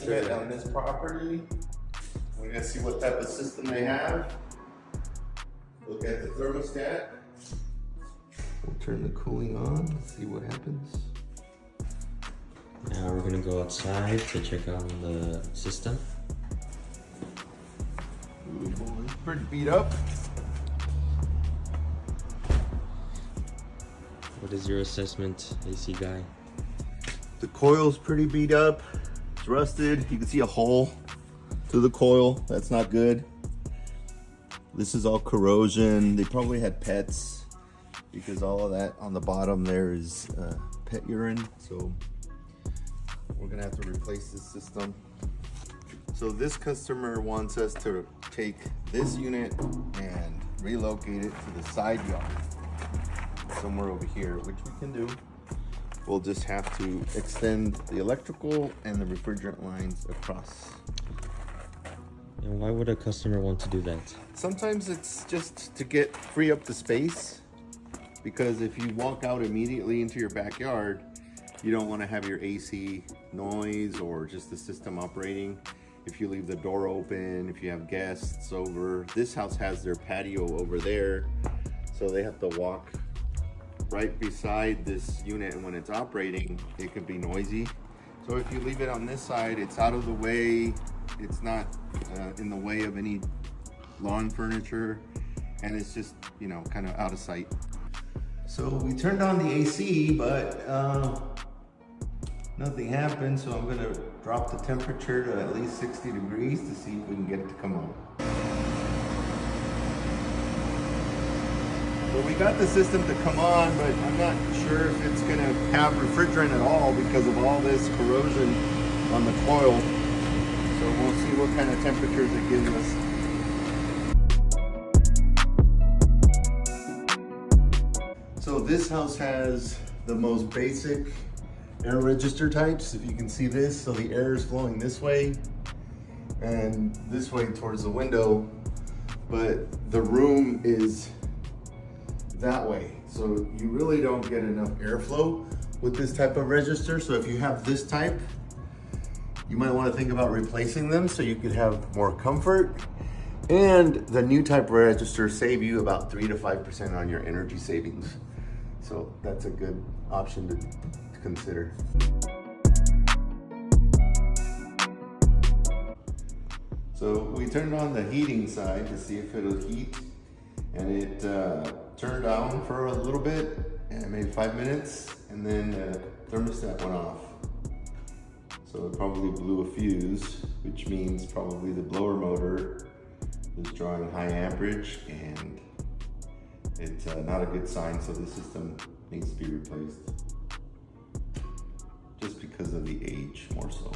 estimate on this property. We're gonna see what type of system they have. Look at the thermostat. We'll turn the cooling on, see what happens. Now we're gonna go outside to check out the system. Ooh, boy, pretty beat up. What is your assessment, AC guy? The coil's pretty beat up. It's rusted. You can see a hole through the coil. That's not good. This is all corrosion. They probably had pets because all of that on the bottom there is pet urine. So we're gonna have to replace this system. So this customer wants us to take this unit and relocate it to the side yard, somewhere over here, which we can do. We'll just have to extend the electrical and the refrigerant lines across. And why would a customer want to do that? Sometimes it's just to free up the space, because if you walk out immediately into your backyard, you don't want to have your AC noise or just the system operating. If you leave the door open, if you have guests over, this house has their patio over there, so they have to walk right beside this unit, and when it's operating, it could be noisy. So if you leave it on this side, it's out of the way, it's not in the way of any lawn furniture, and it's just, you know, kind of out of sight. So we turned on the AC, but nothing happened, so I'm gonna drop the temperature to at least 60 degrees to see if we can get it to come on. So we got the system to come on, but I'm not sure if it's gonna have refrigerant at all because of all this corrosion on the coil. So we'll see what kind of temperatures it gives us. So this house has the most basic air register types. If you can see this, so the air is flowing this way and this way towards the window, but the room is that way. So you really don't get enough airflow with this type of register. So if you have this type, you might want to think about replacing them so you could have more comfort. And the new type of register save you about 3 to 5% on your energy savings. So that's a good option to consider. So we turned on the heating side to see if it'll heat, and it turned on for a little bit, and maybe 5 minutes, and then the thermostat went off. So it probably blew a fuse, which means probably the blower motor is drawing high amperage, and it's not a good sign, so the system needs to be replaced. Just because of the age, more so.